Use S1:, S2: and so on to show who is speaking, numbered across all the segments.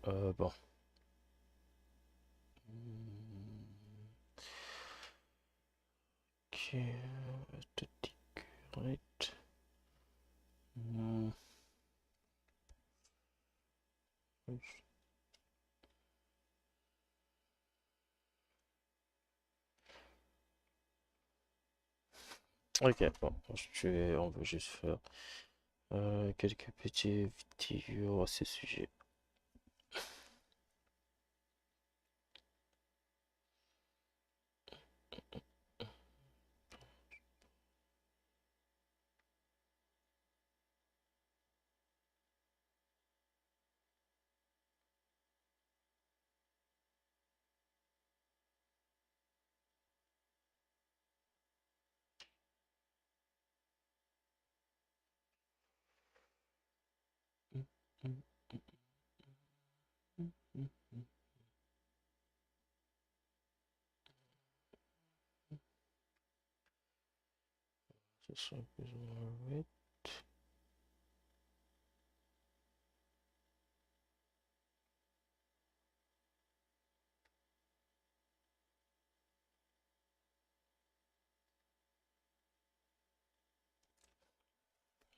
S1: Bon. Hmm, ok, static rate. Hmm, ok, bon, on veut juste faire quelques petits vidéos à ce sujet. Ce sera plus ou moins 8.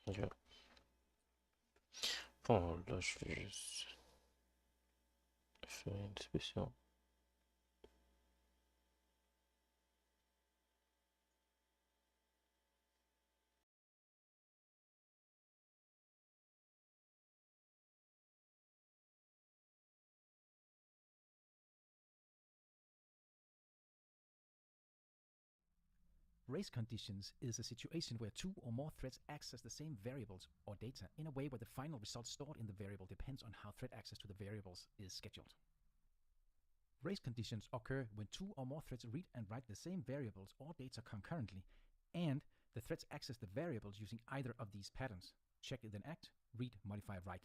S1: Ok. Bon, là, je vais juste faire une spéciale.
S2: Race conditions is a situation where two or more threads access the same variables or data in a way where the final result stored in the variable depends on how thread access to the variables is scheduled. Race conditions occur when two or more threads read and write the same variables or data concurrently, and the threads access the variables using either of these patterns: check, then act, read, modify, write.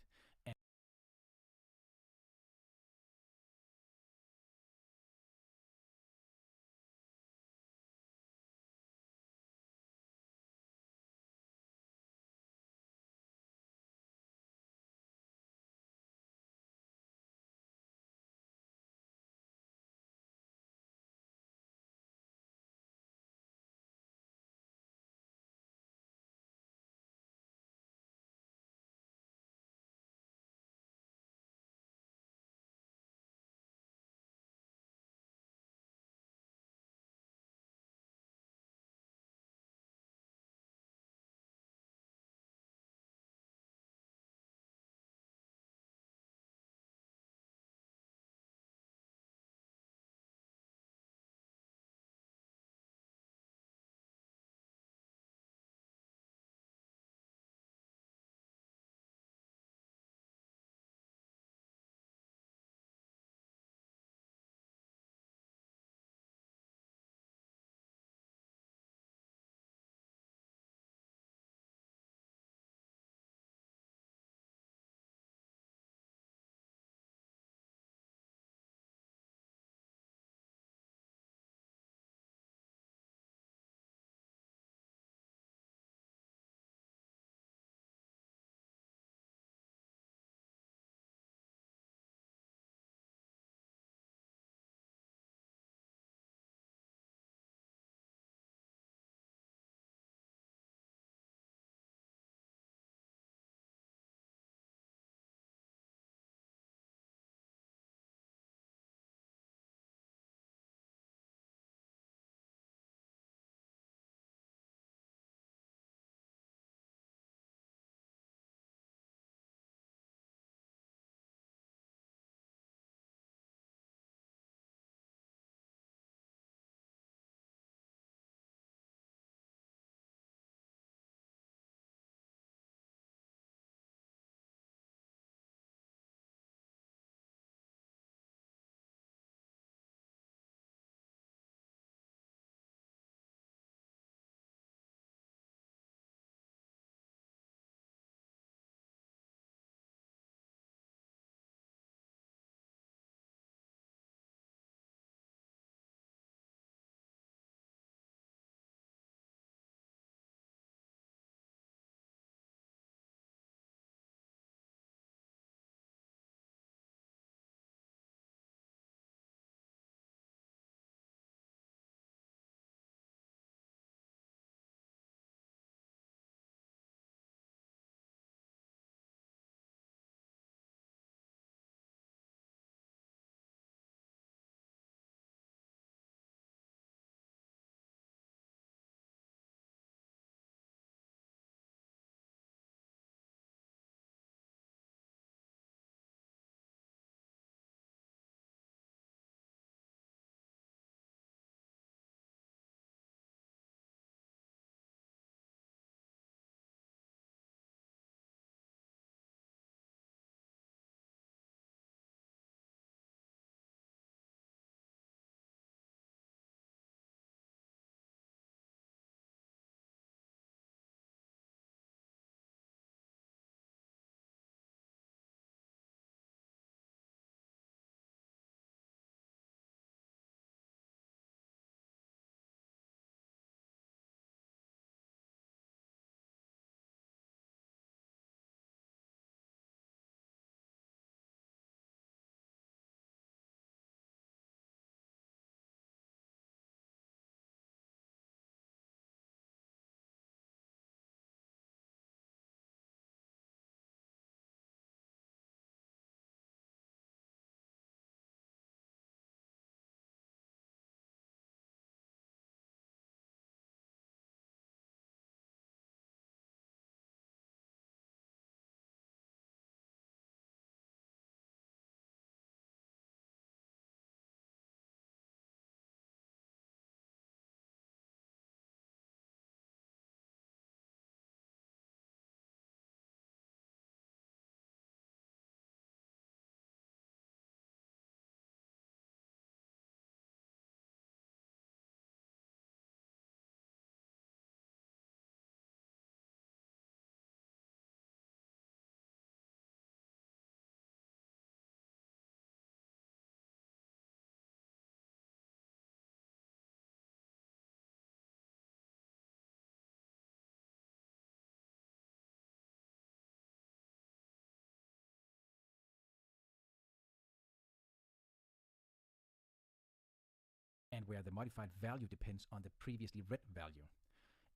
S2: where the modified value depends on the previously read value,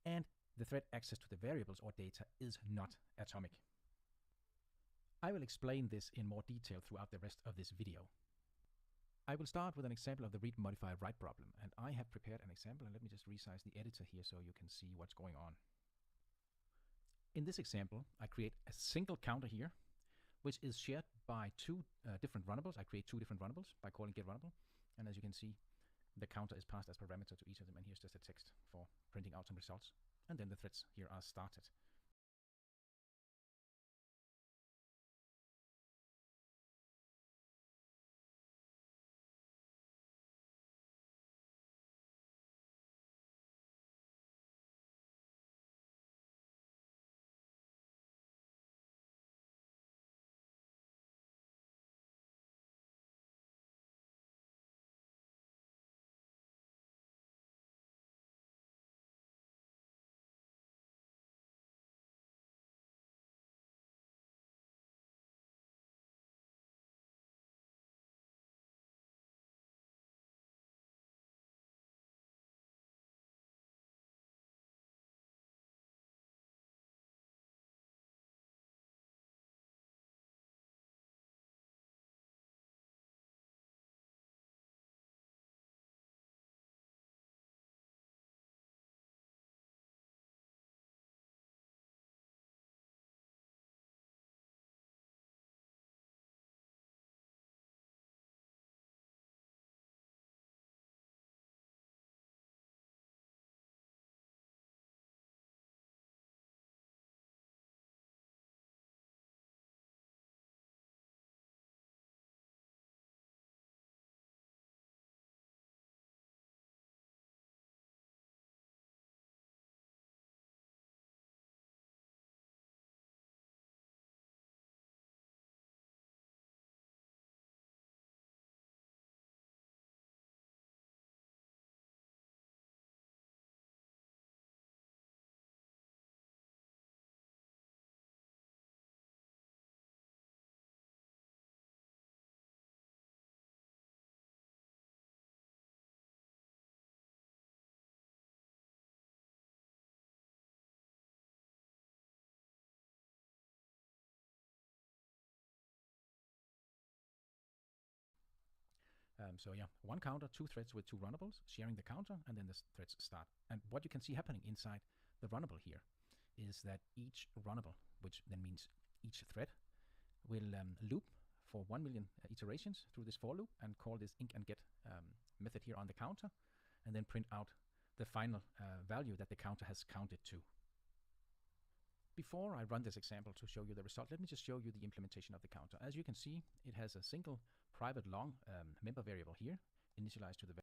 S2: and the thread access to the variables or data is not atomic. I will explain this in more detail throughout the rest of this video. I will start with an example of the read, modify, write problem, and I have prepared an example, and let me just resize the editor here so you can see what's going on. In this example, I create a single counter here, which is shared by two different runnables. I create two different runnables by calling getRunnable, and as you can see, the counter is passed as parameter to each of them, and here's just a text for printing out some results, and then the threads here are started. So yeah, one counter, two threads with two runnables, sharing the counter, and then the threads start. And what you can see happening inside the runnable here is that each runnable, which then means each thread, will loop for 1 million iterations through this for loop and call this inc and get method here on the counter, and then print out the final value that the counter has counted to. Before I run this example to show you the result, let me just show you the implementation of the counter. As you can see, it has a single private long member variable here, initialized to the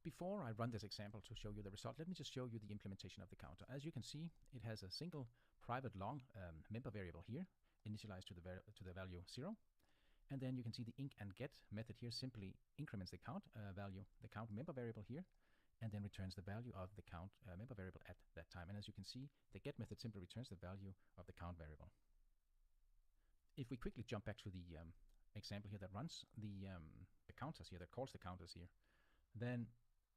S2: Before I run this example to show you the result, let me just show you the implementation of the counter. As you can see, it has a single private long member variable here, initialized to the value 0. And then you can see the inc and get method here simply increments the count value, the count member variable here, and then returns the value of the count member variable at that time. And as you can see, the get method simply returns the value of the count variable. If we quickly jump back to the example here that runs the counters here, that calls the counters here, then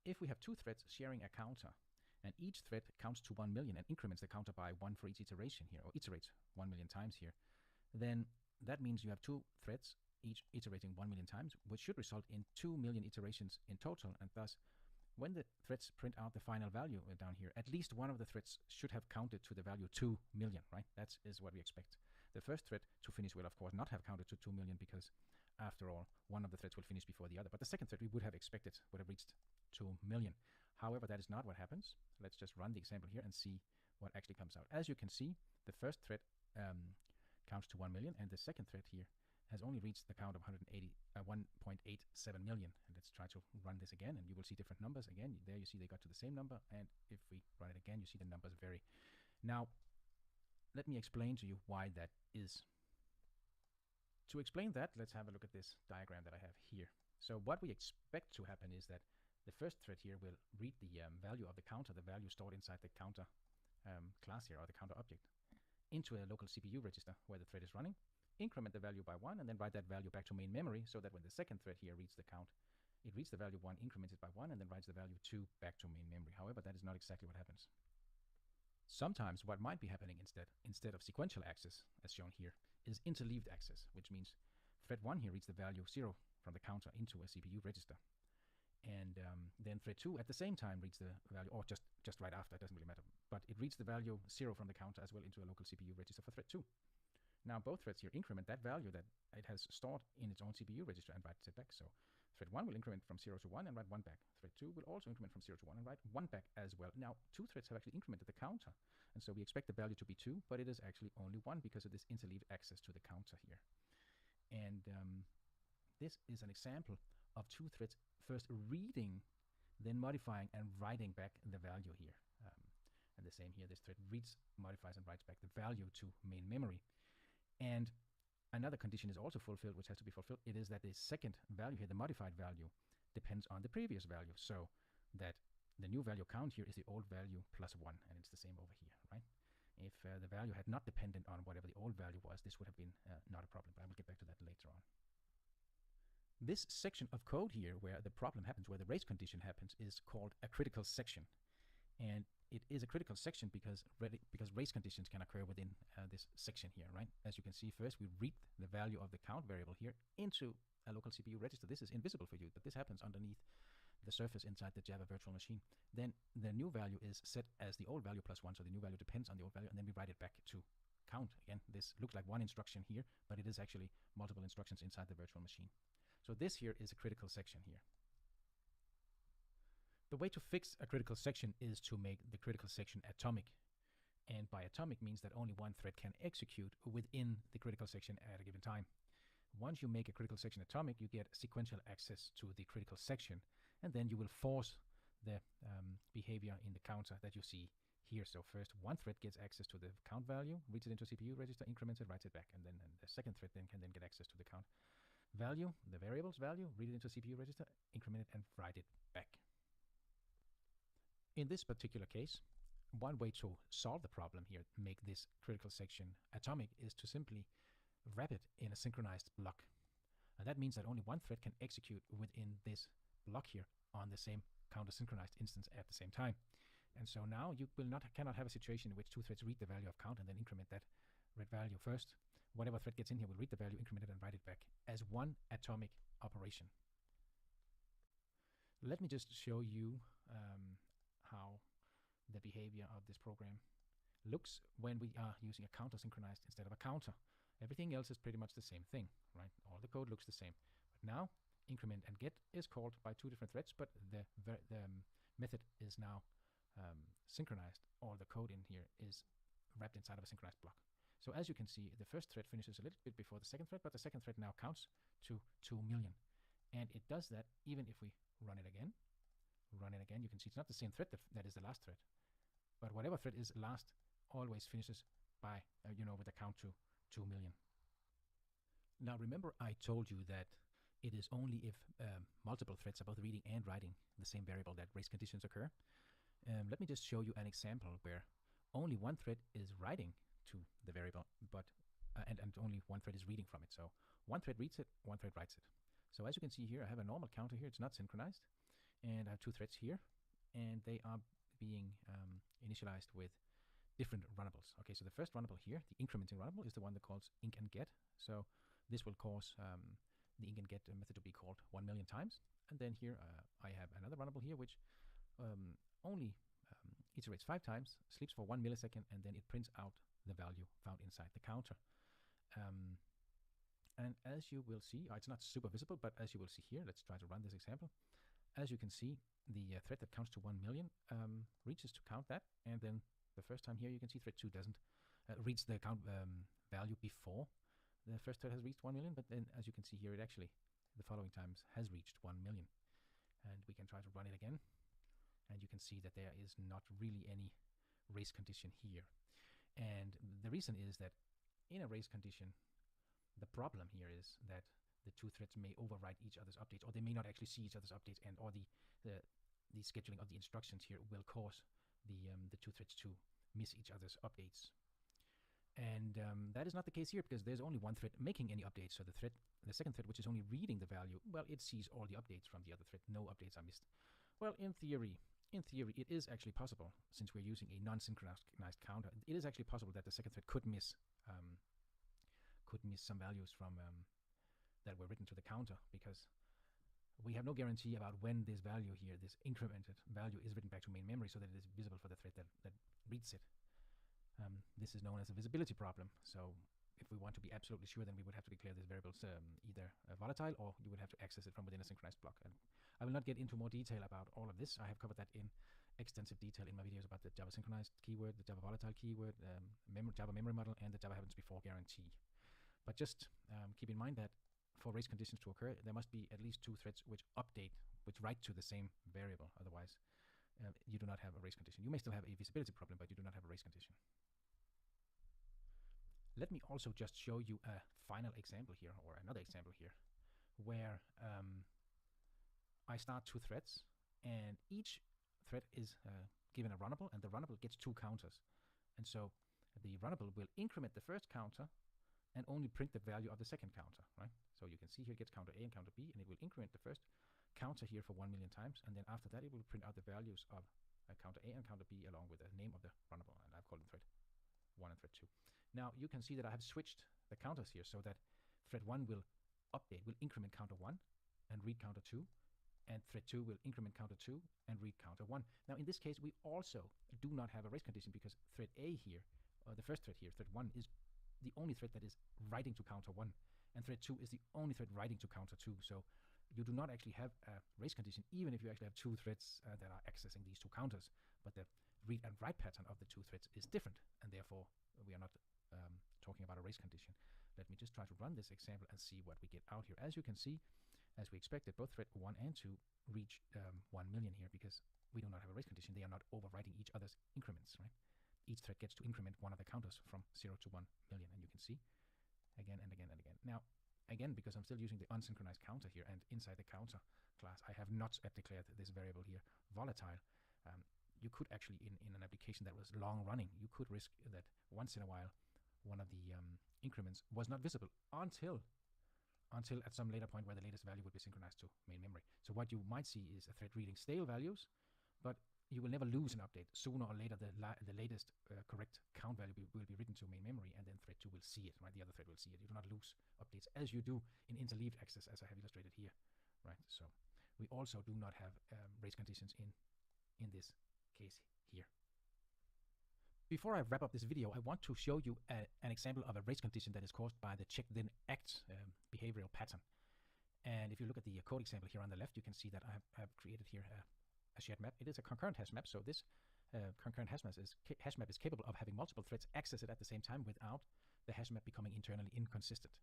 S2: if we have two threads sharing a counter, and each thread counts to 1 million and increments the counter by 1 for each iteration here, or iterates 1 million times here, then that means you have two threads, each iterating 1 million times, which should result in 2 million iterations in total. And thus, when the threads print out the final value down here, at least one of the threads should have counted to the value 2 million, right? That is what we expect. The first thread to finish will, of course, not have counted to 2 million because, after all, one of the threads will finish before the other. But the second thread we would have expected would have reached 2 million. However, that is not what happens. Let's just run the example here and see what actually comes out. As you can see, the first thread counts to 1 million, and the second thread here has only reached the count of 1.87 million. And let's try to run this again, and you will see different numbers. Again, there you see they got to the same number, and if we run it again, you see the numbers vary. Now, let me explain to you why that is. To explain that, let's have a look at this diagram that I have here. So what we expect to happen is that the first thread here will read the value of the counter, the value stored inside the counter class here, or the counter object, into a local CPU register where the thread is running, increment the value by 1, and then write that value back to main memory, so that when the second thread here reads the count, it reads the value 1, increments it by 1, and then writes the value 2 back to main memory. However, that is not exactly what happens. Sometimes what might be happening instead of sequential access, as shown here, is interleaved access, which means thread 1 here reads the value 0 from the counter into a CPU register. And then thread 2 at the same time reads the value, or just right after, it doesn't really matter, but it reads the value 0 from the counter as well into a local CPU register for thread 2. Now both threads here increment that value that it has stored in its own CPU register and writes it back. So thread 1 will increment from 0 to 1 and write 1 back. Thread 2 will also increment from 0 to 1 and write 1 back as well. Now two threads have actually incremented the counter, and so we expect the value to be 2, but it is actually only 1 because of this interleaved access to the counter here. And this is an example of two threads first reading, then modifying and writing back the value here. And the same here, this thread reads, modifies, and writes back the value to main memory. And another condition is also fulfilled, which has to be fulfilled. It is that the second value here, the modified value, depends on the previous value, so that the new value count here is the old value plus 1, and it's the same over here, right? If the value had not depended on whatever the old value was, this would have been not a problem, but I will get back to that later on. This section of code here, where the problem happens, where the race condition happens, is called a critical section. And it is a critical section because race conditions can occur within this section here, right? As you can see, first we read the value of the count variable here into a local CPU register. This is invisible for you, but this happens underneath the surface inside the Java virtual machine. Then the new value is set as the old value plus 1, so the new value depends on the old value, and then we write it back to count. Again, this looks like one instruction here, but it is actually multiple instructions inside the virtual machine. So this here is a critical section here. The way to fix a critical section is to make the critical section atomic. And by atomic means that only one thread can execute within the critical section at a given time. Once you make a critical section atomic, you get sequential access to the critical section, and then you will force the behavior in the counter that you see here. So first, one thread gets access to the count value, reads it into a CPU register, increments it, writes it back, and then the second thread then can get access to the count value, the variable's value, read it into a CPU register, increment it, and write it back. In this particular case, one way to solve the problem here, make this critical section atomic, is to simply wrap it in a synchronized block. And that means that only one thread can execute within this block here on the same counter-synchronized instance at the same time. And so now you cannot have a situation in which two threads read the value of count and then increment that read value first. Whatever thread gets in here will read the value, increment it, and write it back as one atomic operation. Let me just show you how the behavior of this program looks when we are using a counter synchronized instead of a counter. Everything else is pretty much the same thing, right? All the code looks the same. But now increment and get is called by two different threads, but the method is now synchronized. All the code in here is wrapped inside of a synchronized block. So as you can see, the first thread finishes a little bit before the second thread, but the second thread now counts to 2 million. And it does that even if we run it again, run it again, you can see it's not the same thread that is the last thread, but whatever thread is last always finishes by, with a count to 2 million. Now remember I told you that it is only if multiple threads are both reading and writing the same variable that race conditions occur. Let me just show you an example where only one thread is writing to the variable, but and only one thread is reading from it. So one thread reads it, one thread writes it. So as you can see here, I have a normal counter here. It's not synchronized, and I have two threads here, and they are being initialized with different runnables. Okay, so the first runnable here, the incrementing runnable, is the one that calls inc and get. So this will cause the inc and get method to be called 1 million times. And then here I have another runnable here, which only iterates 5 times, sleeps for 1 millisecond, and then it prints out the value found inside the counter. And as you will see, it's not super visible, but as you will see here, let's try to run this example. As you can see, the thread that counts to 1 million reaches to count that, and then the first time here you can see thread 2 doesn't reach the count value before the first thread has reached 1 million, but then as you can see here, it actually the following times has reached 1 million. And we can try to run it again, and you can see that there is not really any race condition here. And the reason is that in a race condition, the problem here is that the two threads may overwrite each other's updates, or they may not actually see each other's updates, and or the scheduling of the instructions here will cause the two threads to miss each other's updates. And that is not the case here, because there's only one thread making any updates. So the second thread, which is only reading the value, well, it sees all the updates from the other thread. No updates are missed. Well, in theory, it is actually possible, since we're using a non-synchronized counter, it is actually possible that the second thread could miss some values from that were written to the counter, because we have no guarantee about when this value here, this incremented value, is written back to main memory so that it is visible for the thread that reads it. This is known as a visibility problem. So if we want to be absolutely sure, then we would have to declare these variables either volatile, or you would have to access it from within a synchronized block. And I will not get into more detail about all of this. I have covered that in extensive detail in my videos about the Java synchronized keyword, the Java volatile keyword, Java memory model, and the Java happens before guarantee. But just keep in mind that for race conditions to occur, there must be at least two threads which write to the same variable. Otherwise, you do not have a race condition. You may still have a visibility problem, but you do not have a race condition. Let me also just show you a final example here, or another example here, where I start two threads, and each thread is given a runnable, and the runnable gets two counters. And so the runnable will increment the first counter and only print the value of the second counter, right? So you can see here it gets counter A and counter B, and it will increment the first counter here for 1 million times, and then after that it will print out the values of counter A and counter B along with the name of the runnable, and I've called them thread 1 and thread 2. Now you can see that I have switched the counters here so that thread 1 will increment counter 1 and read counter 2, and thread 2 will increment counter 2 and read counter 1. Now in this case we also do not have a race condition, because thread A here, the first thread here, thread 1, is the only thread that is writing to counter 1, and thread 2 is the only thread writing to counter 2. So you do not actually have a race condition, even if you actually have two threads that are accessing these two counters. But the read and write pattern of the two threads is different, and therefore we are not talking about a race condition. Let me just try to run this example and see what we get out here. As you can see, as we expected, both thread 1 and 2 reach 1 million here, because we do not have a race condition. They are not overwriting each other's increments, right? Each thread gets to increment one of the counters from 0 to 1 million, and you can see again and again and again. Now, again, because I'm still using the unsynchronized counter here, and inside the counter class, I have not declared this variable here volatile. You could actually, in an application that was long running, you could risk that once in a while, one of the increments was not visible until at some later point where the latest value would be synchronized to main memory. So what you might see is a thread reading stale values, but you will never lose an update. Sooner or later, the latest correct count value will be written to main memory, and then thread 2 will see it, right? The other thread will see it. You do not lose updates as you do in interleaved access, as I have illustrated here, right? So we also do not have race conditions in this case here. Before I wrap up this video, I want to show you an example of a race condition that is caused by the check then act behavioral pattern. And if you look at the code example here on the left, you can see that I have created here a shared map. It is a concurrent hash map, so this concurrent hash map is capable of having multiple threads access it at the same time without the hash map becoming internally inconsistent.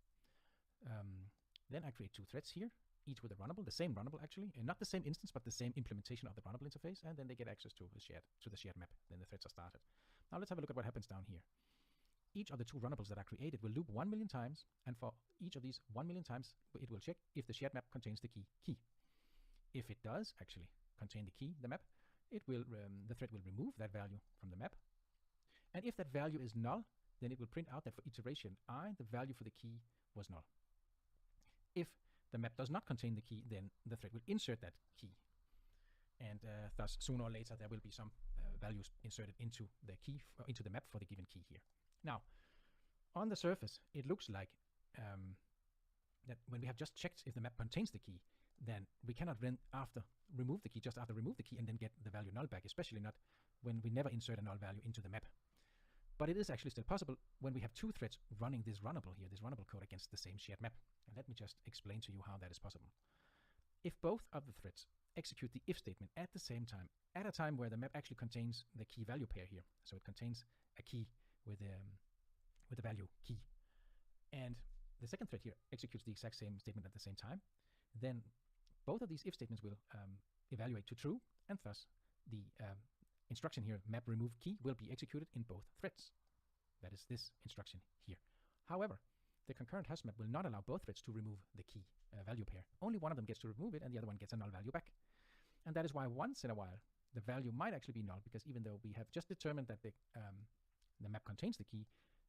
S2: Then I create two threads here, each with a runnable, the same runnable actually, and not the same instance, but the same implementation of the runnable interface, and then they get access to the shared map. Then the threads are started. Now let's have a look at what happens down here. Each of the 2 runnables that are created will loop 1 million times, and for each of these 1 million times, it will check if the shared map contains the key. If it does actually contain the key, the map, it will the thread will remove that value from the map. And if that value is null, then it will print out that for iteration I, the value for the key was null. If the map does not contain the key, then the thread will insert that key. And thus, sooner or later, there will be some values inserted into the key, into the map for the given key here. Now, on the surface, it looks like that when we have just checked if the map contains the key, then we cannot then remove the key and then get the value null back, especially not when we never insert a null value into the map. But it is actually still possible when we have 2 threads running this runnable here, this runnable code against the same shared map. And let me just explain to you how that is possible. If both of the threads execute the if statement at the same time, at a time where the map actually contains the key value pair here, so it contains a key with the value key, and the second thread here executes the exact same statement at the same time, then both of these if statements will evaluate to true, and thus the instruction here, map remove key, will be executed in both threads. That is this instruction here. However, the concurrent hash map will not allow both threads to remove the key value pair. Only one of them gets to remove it, and the other one gets a null value back. And that is why once in a while the value might actually be null, because even though we have just determined that the map contains the key,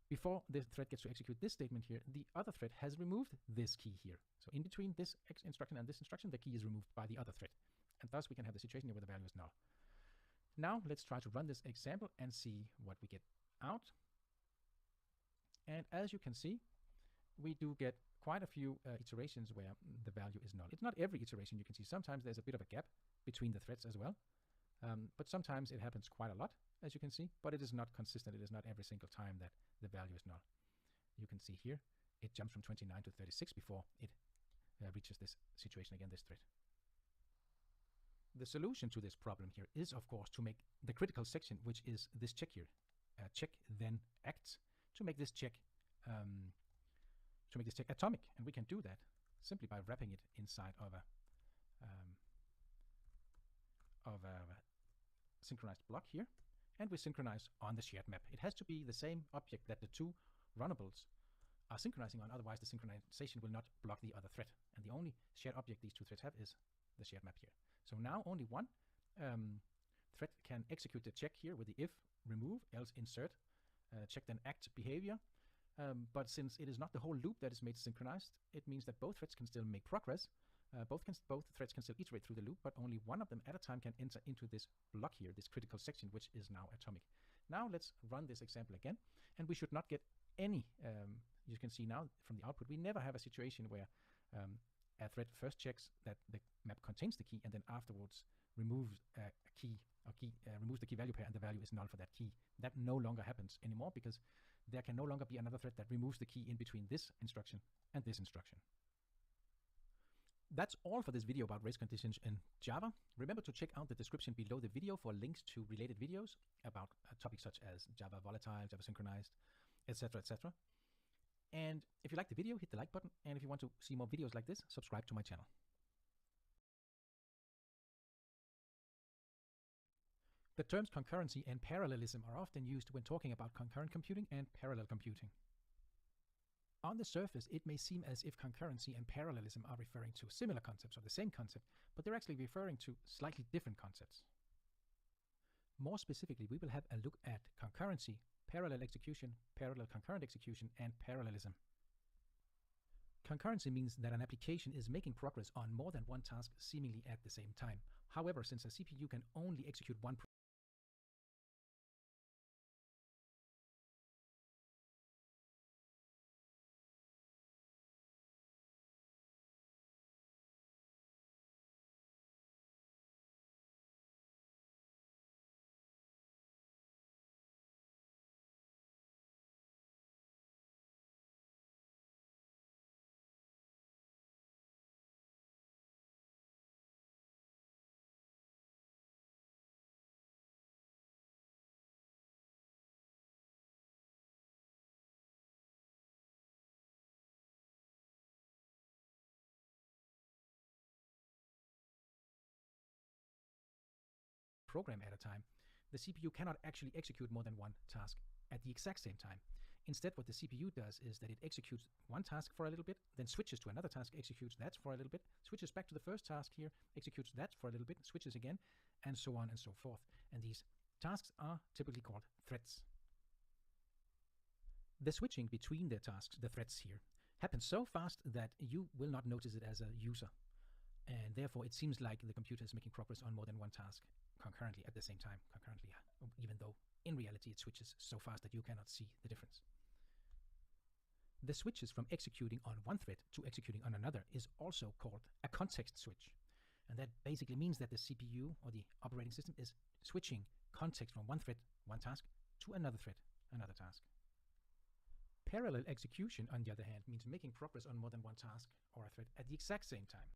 S2: before the thread gets to execute this statement here, the other thread has removed this key here. So in between this instruction and this instruction, the key is removed by the other thread. And thus we can have the situation here where the value is null. Now let's try to run this example and see what we get out. And as you can see, we do get quite a few iterations where the value is null. It's not every iteration. You can see sometimes there's a bit of a gap between the threads as well. But sometimes it happens quite a lot, as you can see, but it is not consistent. It is not every single time that the value is null. You can see here, it jumps from 29 to 36 before it reaches this situation again, this thread. The solution to this problem here is, of course, to make the critical section, which is this check here, check then act, to make this check atomic, and we can do that simply by wrapping it inside of a synchronized block here, and we synchronize on the shared map. It has to be the same object that the 2 runnables are synchronizing on, otherwise the synchronization will not block the other thread. And the only shared object these 2 threads have is the shared map here. So now only one thread can execute the check here with the if, remove, else insert, check then act behavior. But since it is not the whole loop that is made synchronized, it means that both threads can still make progress. Both threads can still iterate through the loop, but only one of them at a time can enter into this block here, this critical section, which is now atomic. Now let's run this example again, and we should not get any, you can see now from the output, we never have a situation where a thread first checks that the map contains the key and then afterwards removes removes the key value pair and the value is null for that key. That no longer happens anymore, because there can no longer be another thread that removes the key in between this instruction and this instruction. That's all for this video about race conditions in Java. Remember to check out the description below the video for links to related videos about topics such as Java Volatile, Java Synchronized, etc., etc. And if you like the video, hit the like button. And if you want to see more videos like this, subscribe to my channel. The terms concurrency and parallelism are often used when talking about concurrent computing and parallel computing. On the surface, it may seem as if concurrency and parallelism are referring to similar concepts or the same concept, but they're actually referring to slightly different concepts. More specifically, we will have a look at concurrency, parallel execution, parallel concurrent execution, and parallelism. Concurrency means that an application is making progress on more than one task seemingly at the same time. However, since a CPU can only execute one program at a time, the CPU cannot actually execute more than one task at the exact same time. Instead, what the CPU does is that it executes one task for a little bit, then switches to another task, executes that for a little bit, switches back to the first task here, executes that for a little bit, switches again, and so on and so forth. And these tasks are typically called threads. The switching between the tasks, the threads here, happens so fast that you will not notice it as a user. And therefore, it seems like the computer is making progress on more than one task concurrently at the same time, even though in reality it switches so fast that you cannot see the difference. The switches from executing on one thread to executing on another is also called a context switch. And that basically means that the CPU or the operating system is switching context from one thread, one task, to another thread, another task. Parallel execution, on the other hand, means making progress on more than one task or a thread at the exact same time.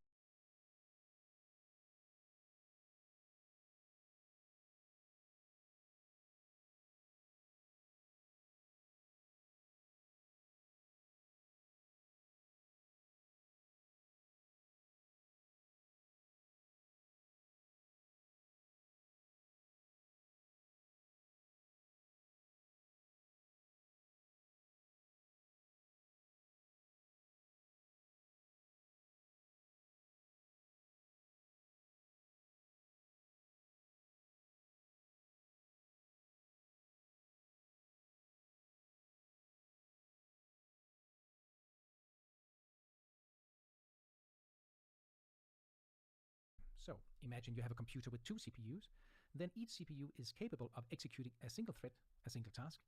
S2: So imagine you have a computer with two CPUs, then each CPU is capable of executing a single thread, a single task,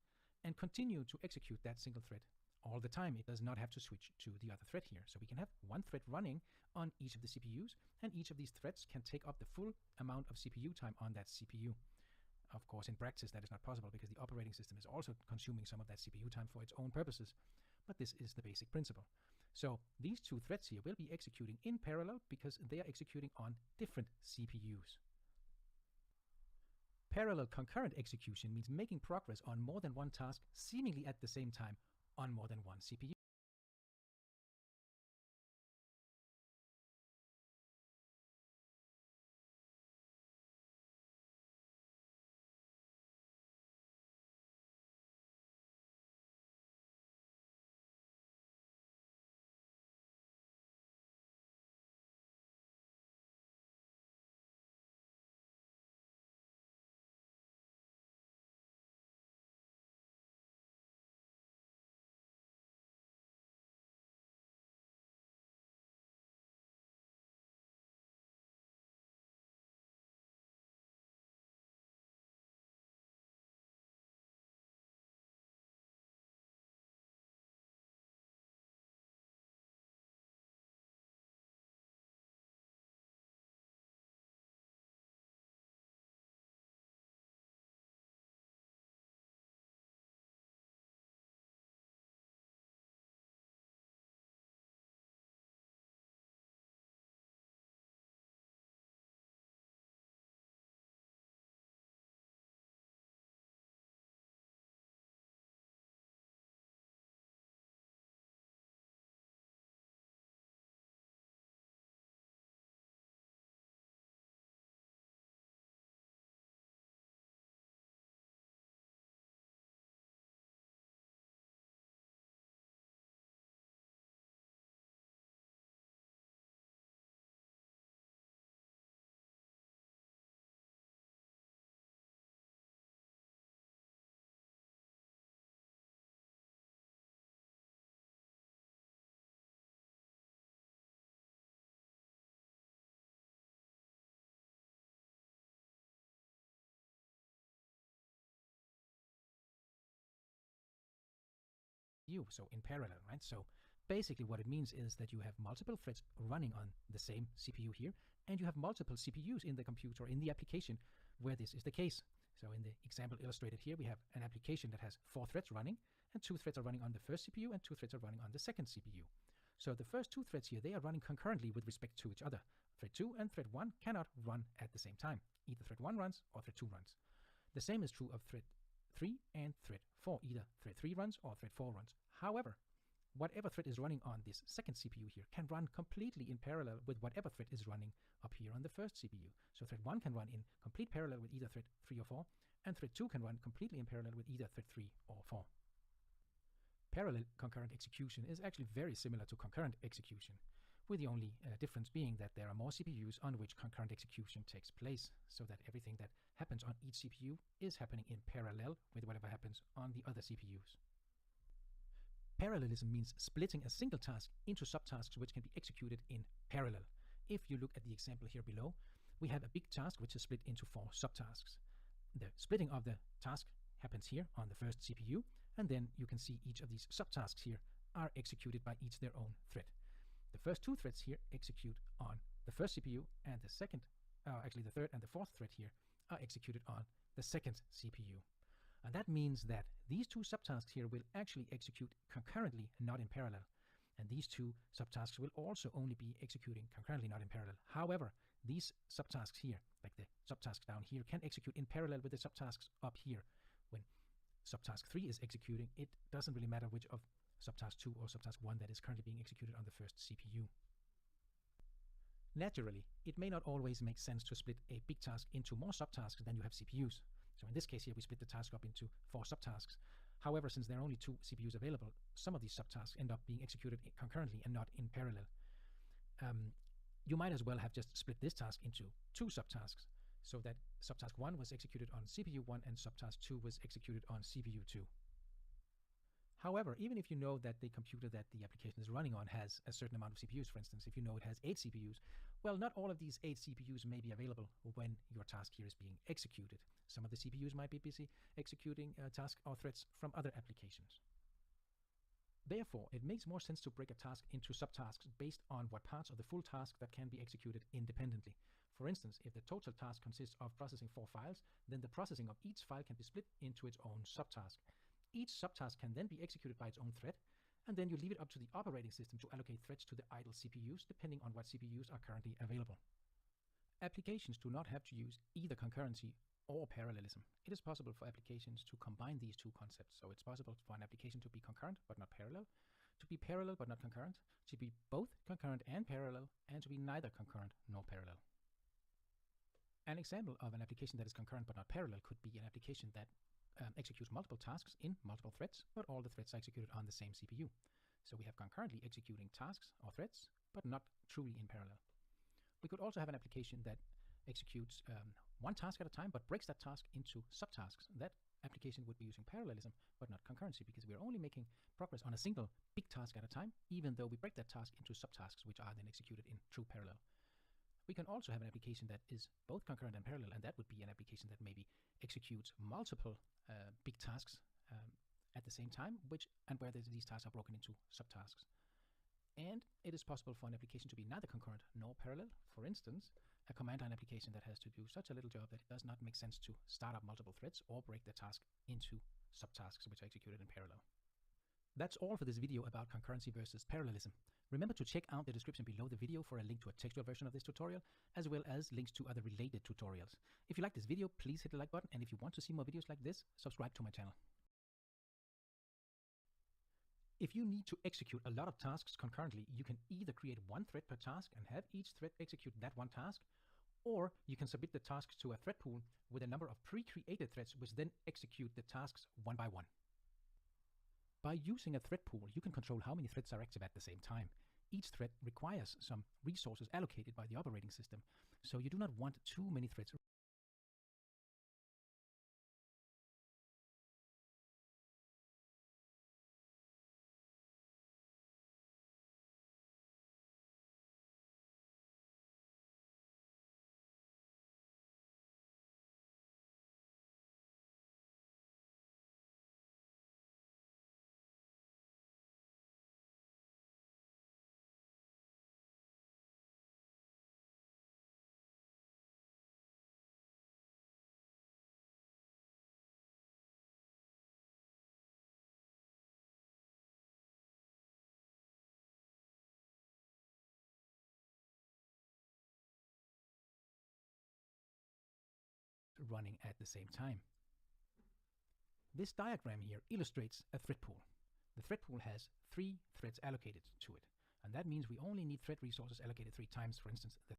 S2: and continue to execute that single thread all the time. It does not have to switch to the other thread here. So we can have one thread running on each of the CPUs, and each of these threads can take up the full amount of CPU time on that CPU. Of course, in practice, that is not possible because the operating system is also consuming some of that CPU time for its own purposes. But this is the basic principle. So these two threads here will be executing in parallel because they are executing on different CPUs. Parallel concurrent execution means making progress on more than one task seemingly at the same time on more than one CPU. So in parallel, right? So basically what it means is that you have multiple threads running on the same CPU here, and you have multiple CPUs in the computer or in the application where this is the case. So in the example illustrated here, we have an application that has 4 threads running, and 2 threads are running on the first CPU and 2 threads are running on the second CPU. So the first 2 threads here, they are running concurrently with respect to each other. Thread 2 and thread 1 cannot run at the same time. Either thread 1 runs or thread 2 runs. The same is true of thread 3 and thread 4. Either thread 3 runs or thread 4 runs. However, whatever thread is running on this second CPU here can run completely in parallel with whatever thread is running up here on the first CPU. So thread 1 can run in complete parallel with either thread 3 or 4, and thread 2 can run completely in parallel with either thread 3 or 4. Parallel concurrent execution is actually very similar to concurrent execution, with the only difference being that there are more CPUs on which concurrent execution takes place, so that everything that happens on each CPU is happening in parallel with whatever happens on the other CPUs. Parallelism means splitting a single task into subtasks which can be executed in parallel. If you look at the example here below, we have a big task which is split into 4 subtasks. The splitting of the task happens here on the first CPU, and then you can see each of these subtasks here are executed by each their own thread. The first 2 threads here execute on the first CPU, and the third and the fourth thread here are executed on the second CPU. And that means that these 2 subtasks here will actually execute concurrently, not in parallel. And these 2 subtasks will also only be executing concurrently, not in parallel. However, these subtasks here, like the subtask down here, can execute in parallel with the subtasks up here. When subtask 3 is executing, it doesn't really matter which of subtask 2 or subtask 1 that is currently being executed on the first CPU. Naturally, it may not always make sense to split a big task into more subtasks than you have CPUs. So in this case here, we split the task up into 4 subtasks. However, since there are only 2 CPUs available, some of these subtasks end up being executed concurrently and not in parallel. You might as well have just split this task into 2 subtasks, so that subtask 1 was executed on CPU 1 and subtask 2 was executed on CPU 2. However, even if you know that the computer that the application is running on has a certain amount of CPUs, for instance, if you know it has 8 CPUs, well, not all of these 8 CPUs may be available when your task here is being executed. Some of the CPUs might be busy executing tasks or threads from other applications. Therefore, it makes more sense to break a task into subtasks based on what parts of the full task that can be executed independently. For instance, if the total task consists of processing 4 files, then the processing of each file can be split into its own subtask. Each subtask can then be executed by its own thread, and then you leave it up to the operating system to allocate threads to the idle CPUs, depending on what CPUs are currently available. Applications do not have to use either concurrency or parallelism. It is possible for applications to combine these 2 concepts. So it's possible for an application to be concurrent but not parallel, to be parallel but not concurrent, to be both concurrent and parallel, and to be neither concurrent nor parallel. An example of an application that is concurrent but not parallel could be an application that executes multiple tasks in multiple threads, but all the threads are executed on the same CPU. So we have concurrently executing tasks or threads, but not truly in parallel. We could also have an application that executes one task at a time, but breaks that task into subtasks. That application would be using parallelism, but not concurrency, because we're only making progress on a single big task at a time, even though we break that task into subtasks, which are then executed in true parallel. We can also have an application that is both concurrent and parallel, and that would be an application that maybe executes multiple big tasks at the same time, and where these tasks are broken into subtasks. And it is possible for an application to be neither concurrent nor parallel. For instance, a command line application that has to do such a little job that it does not make sense to start up multiple threads or break the task into subtasks which are executed in parallel. That's all for this video about concurrency versus parallelism. Remember to check out the description below the video for a link to a textual version of this tutorial, as well as links to other related tutorials. If you like this video, please hit the like button, and if you want to see more videos like this, subscribe to my channel. If you need to execute a lot of tasks concurrently, you can either create one thread per task and have each thread execute that one task, or you can submit the tasks to a thread pool with a number of pre-created threads which then execute the tasks one by one. By using a thread pool, you can control how many threads are active at the same time. Each thread requires some resources allocated by the operating system, so you do not want too many threads running at the same time. This diagram here illustrates a thread pool. the thread pool has 3 threads allocated to it. And that means we only need thread resources allocated 3 times. For instance, the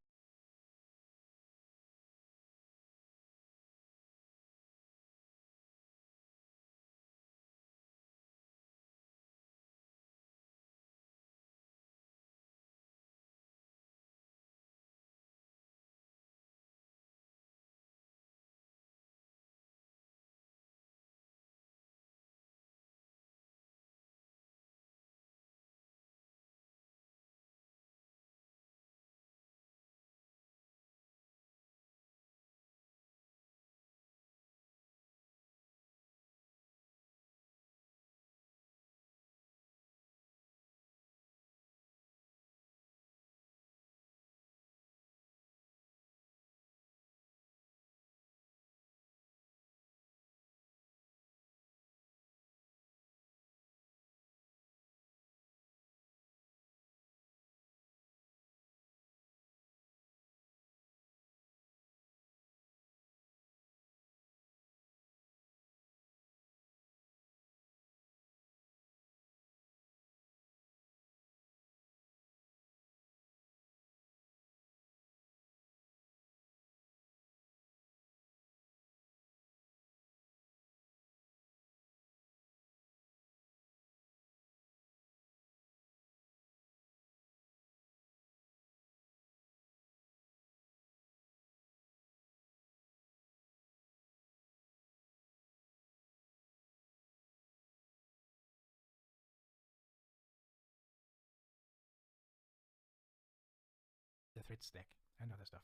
S2: thread stack and other stuff.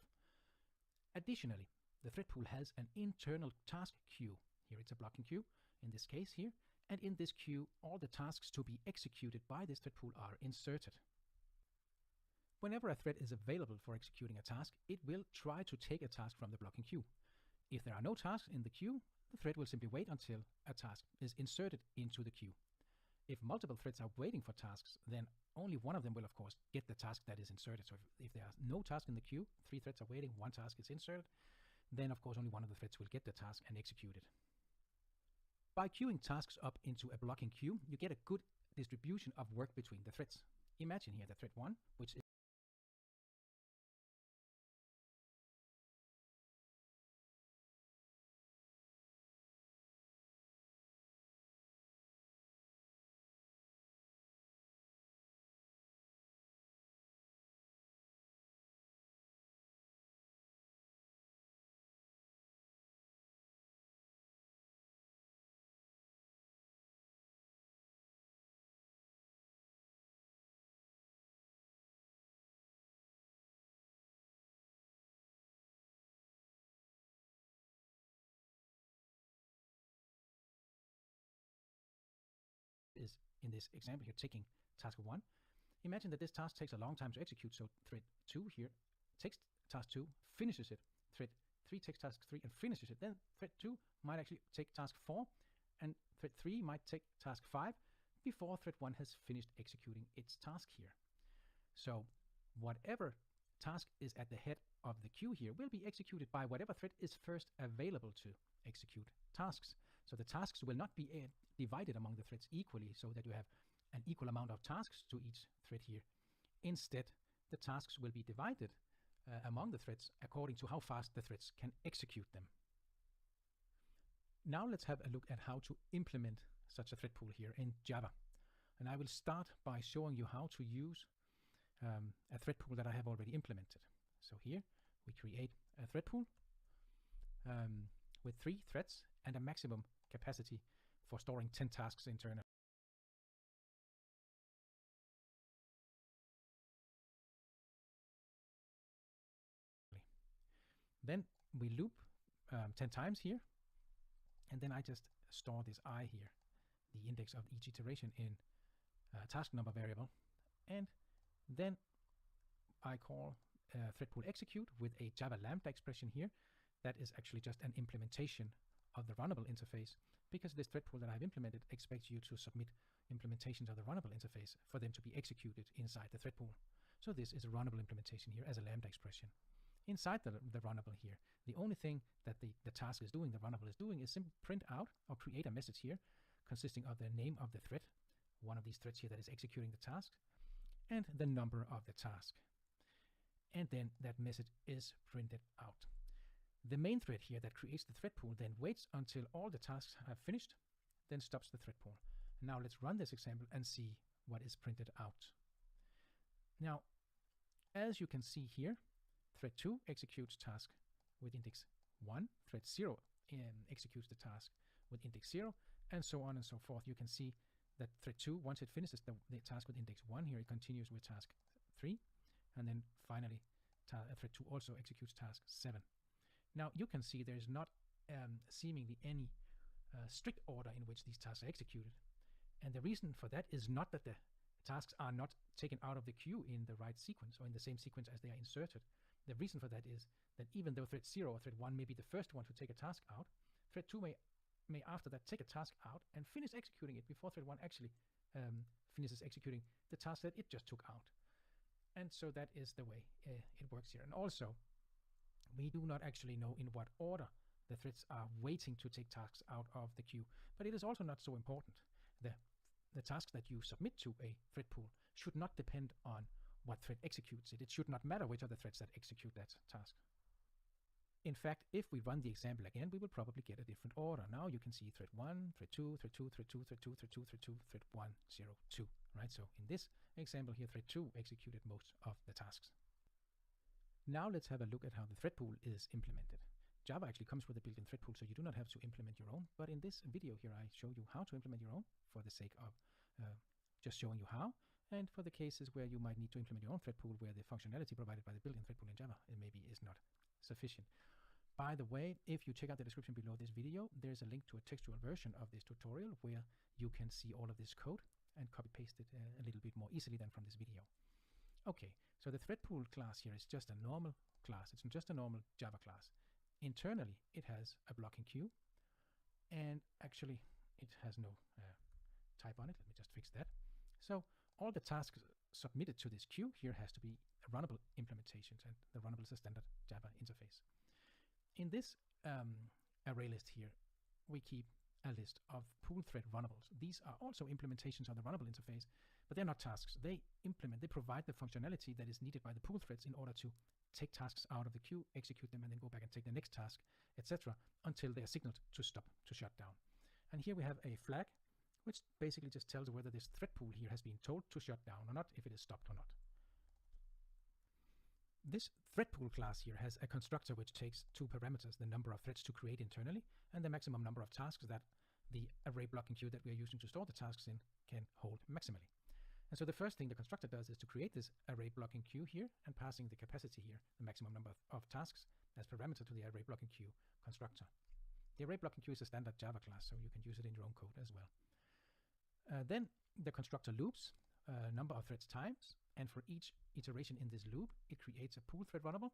S2: Additionally, the thread pool has an internal task queue. Here it's a blocking queue in this case here, and in this queue all the tasks to be executed by this thread pool are inserted. Whenever a thread is available for executing a task, it will try to take a task from the blocking queue. If there are no tasks in the queue, the thread will simply wait until a task is inserted into the queue. If multiple threads are waiting for tasks, then only one of them will of course get the task that is inserted. So if there are no task in the queue, 3 threads are waiting, 1 task is inserted, then of course only one of the threads will get the task and execute it. By queuing tasks up into a blocking queue, you get a good distribution of work between the threads. Imagine here the thread 1, which is in this example here taking task 1. Imagine that this task takes a long time to execute, so thread 2 here takes task 2, finishes it, thread 3 takes task 3 and finishes it, then thread 2 might actually take task 4, and thread 3 might take task 5 before thread 1 has finished executing its task here. So whatever task is at the head of the queue here will be executed by whatever thread is first available to execute tasks. So the tasks will not be divided among the threads equally so that you have an equal amount of tasks to each thread here. Instead, the tasks will be divided among the threads according to how fast the threads can execute them. Now let's have a look at how to implement such a thread pool here in Java. And I will start by showing you how to use a thread pool that I have already implemented. So here we create a thread pool with 3 threads and a maximum capacity for storing 10 tasks internally. Then we loop 10 times here, and then I just store this I here, the index of each iteration in task number variable, and then I call thread pool execute with a Java lambda expression here. That is actually just an implementation of the runnable interface, because this thread pool that I've implemented expects you to submit implementations of the runnable interface for them to be executed inside the thread pool. So this is a runnable implementation here as a lambda expression. Inside the runnable here, the only thing that the task is doing, the runnable is doing, is simply print out or create a message here consisting of the name of the thread one of these threads here that is executing the task, and the number of the task. And then that message is printed out. The main thread here that creates the thread pool then waits until all the tasks have finished, then stops the thread pool. Now let's run this example and see what is printed out. Now, as you can see here, thread 2 executes task with index 1, thread 0 executes the task with index 0, and so on and so forth. You can see that thread 2, once it finishes the task with index 1 here, it continues with task 3, and then finally thread 2 also executes task 7. Now you can see there is not seemingly any strict order in which these tasks are executed, and the reason for that is not that the tasks are not taken out of the queue in the right sequence or in the same sequence as they are inserted. The reason for that is that even though thread 0 or thread 1 may be the first one to take a task out, thread 2 may after that take a task out and finish executing it before thread 1 actually finishes executing the task that it just took out. And so that is the way it works here. And also, we do not actually know in what order the threads are waiting to take tasks out of the queue, but it is also not so important. The tasks that you submit to a thread pool should not depend on what thread executes it. It should not matter which are the threads that execute that task. In fact, if we run the example again, we will probably get a different order. Now you can see thread 1, thread 2, thread 2, thread 2, thread 2, thread 2, thread 2, thread 1, 0, 2, right? So in this example here, thread 2 executed most of the tasks. Now let's have a look at how the thread pool is implemented. Java actually comes with a built-in thread pool, so you do not have to implement your own. But in this video here, I show you how to implement your own for the sake of just showing you how, and for the cases where you might need to implement your own thread pool, where the functionality provided by the built-in thread pool in Java maybe is not sufficient. By the way, if you check out the description below this video, there's a link to a textual version of this tutorial where you can see all of this code and copy-paste it a little bit more easily than from this video. Okay, so the thread pool class here is just a normal class. It's just a normal Java class. Internally, it has a blocking queue, and actually it has no type on it. Let me just fix that. So all the tasks submitted to this queue here has to be runnable implementations, and the runnable is a standard Java interface. In this array list here, we keep a list of pool thread runnables. These are also implementations of the runnable interface, but they're not tasks. They provide the functionality that is needed by the pool threads in order to take tasks out of the queue, execute them, and then go back and take the next task, etc., until they are signaled to stop, to shut down. And here we have a flag, which basically just tells whether this thread pool here has been told to shut down or not, if it is stopped or not. This thread pool class here has a constructor which takes two parameters, the number of threads to create internally and the maximum number of tasks that the array blocking queue that we are using to store the tasks in can hold maximally. And so the first thing the constructor does is to create this array blocking queue here and passing the capacity here, the maximum number of tasks, as parameter to the array blocking queue constructor. The array blocking queue is a standard Java class, so you can use it in your own code as well. Then the constructor loops number of threads times, and for each iteration in this loop, it creates a pool thread runnable,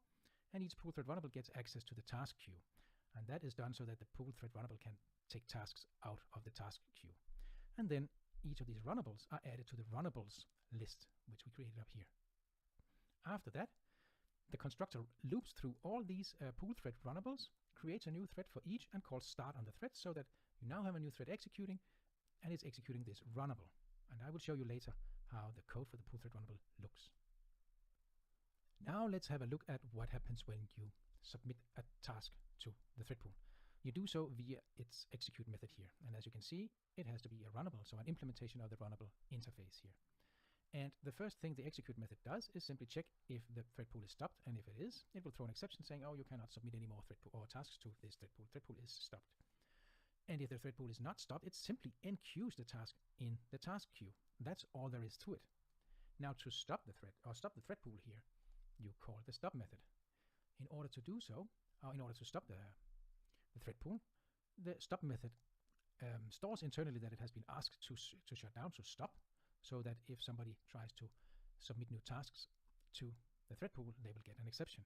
S2: and each pool thread runnable gets access to the task queue. And that is done so that the pool thread runnable can take tasks out of the task queue. And then each of these runnables are added to the runnables list, which we created up here. After that, the constructor loops through all these pool thread runnables, creates a new thread for each, and calls start on the thread, so that you now have a new thread executing, and it's executing this runnable. And I will show you later how the code for the pool thread runnable looks. Now let's have a look at what happens when you submit a task to the thread pool. You do so via its execute method here. And as you can see, it has to be a runnable, so an implementation of the runnable interface here. And the first thing the execute method does is simply check if the thread pool is stopped, and if it is, it will throw an exception saying, oh, you cannot submit any more thread pool or tasks to this thread pool. Thread pool is stopped. And if the thread pool is not stopped, it simply enqueues the task in the task queue. That's all there is to it. Now to stop the thread, or stop the thread pool here, you call the stop method. In order to do so, or in order to stop the thread pool, the stop method stores internally that it has been asked to shut down, to stop, so that if somebody tries to submit new tasks to the thread pool, they will get an exception.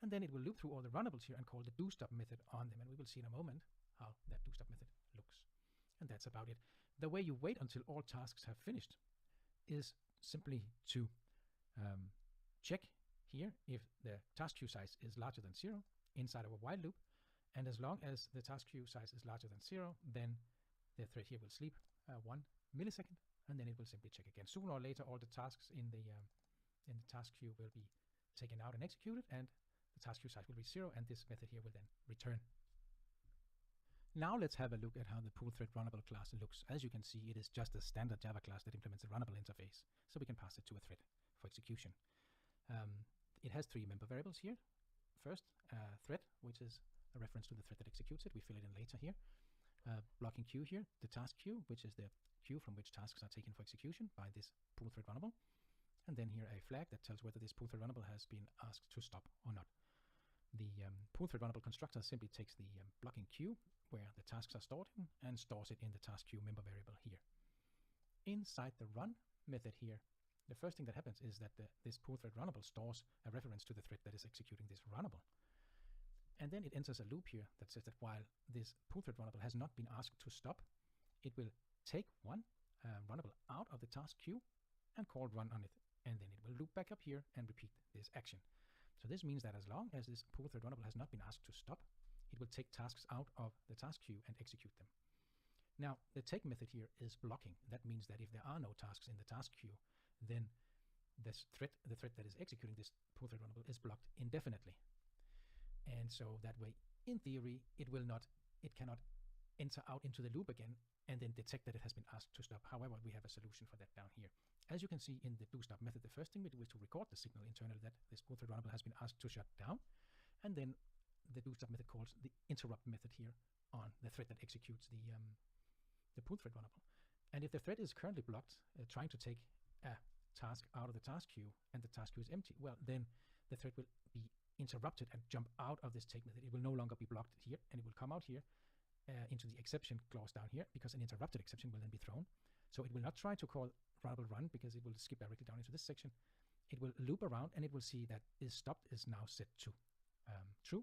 S2: And then it will loop through all the runnables here and call the do-stop method on them, and we will see in a moment how that do-stop method looks. And that's about it. The way you wait until all tasks have finished is simply to check here if the task queue size is larger than 0 inside of a while loop, and as long as the task queue size is larger than 0, then the thread here will sleep 1 millisecond, and then it will simply check again. Sooner or later, all the tasks in the task queue will be taken out and executed, and the task queue size will reach 0, and this method here will then return. Now let's have a look at how the pool thread runnable class looks. As you can see, it is just a standard Java class that implements a runnable interface, so we can pass it to a thread for execution. It has 3 member variables here. First, thread, which is a reference to the thread that executes it. We fill it in later here. Blocking queue here, the task queue, which is the queue from which tasks are taken for execution by this pool thread runnable. And then here a flag that tells whether this pool thread runnable has been asked to stop or not. The pool thread runnable constructor simply takes the blocking queue where the tasks are stored in and stores it in the task queue member variable here. Inside the run method here, the first thing that happens is that this pool thread runnable stores a reference to the thread that is executing this runnable. And then it enters a loop here that says that while this pool thread runnable has not been asked to stop, it will take one runnable out of the task queue and call run on it. And then it will loop back up here and repeat this action. So this means that as long as this pool thread runnable has not been asked to stop, it will take tasks out of the task queue and execute them. Now, the take method here is blocking. That means that if there are no tasks in the task queue, then this thread, the thread that is executing this pool thread runnable, is blocked indefinitely. And so that way, in theory, it cannot enter out into the loop again and then detect that it has been asked to stop. However, we have a solution for that down here. As you can see in the do stop method, the first thing we do is to record the signal internally that this pool thread runnable has been asked to shut down. And then the do stop method calls the interrupt method here on the thread that executes the pool thread runnable. And if the thread is currently blocked, trying to take a task out of the task queue and the task queue is empty, well, then the thread will be interrupted and jump out of this take method. It will no longer be blocked here, and it will come out here into the exception clause down here, because an interrupted exception will then be thrown. So it will not try to call runnable run, because it will skip directly down into this section. It will loop around, and it will see that is stopped is now set to true.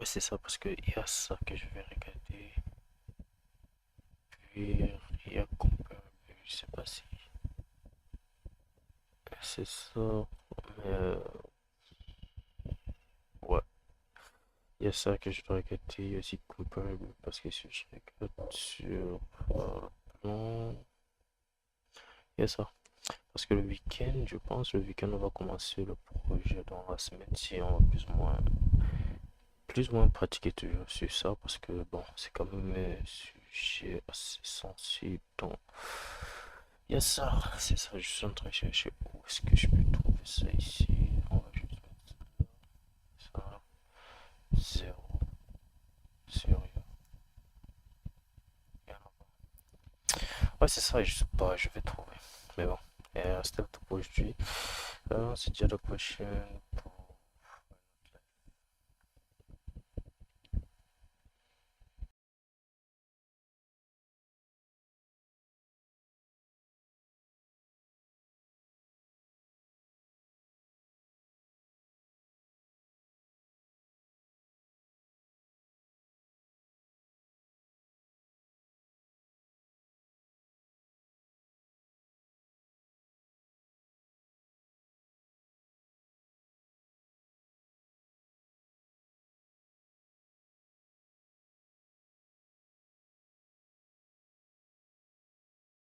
S1: c'est ça, parce que il y a ça que je vais regarder. Puis il y a complet, je sais pas si c'est ça, mais ouais, il y a ça que je dois regarder. Il y a aussi complet, parce que si je regarde sur plan, il y a ça. Parce que le week-end, je pense, le week-end, on va commencer le projet dans la semaine si on va plus ou moins pratiquer toujours sur ça parce que bon, c'est quand même un sujet assez sensible. Donc, il y a ça, c'est ça, je suis en train de chercher où est-ce que je peux trouver ça ici. On va juste mettre ça, 0, sérieux. Ouais, c'est ça, je sais pas, je vais trouver. Mais bon, c'était tout pour aujourd'hui. C'est déjà la prochaine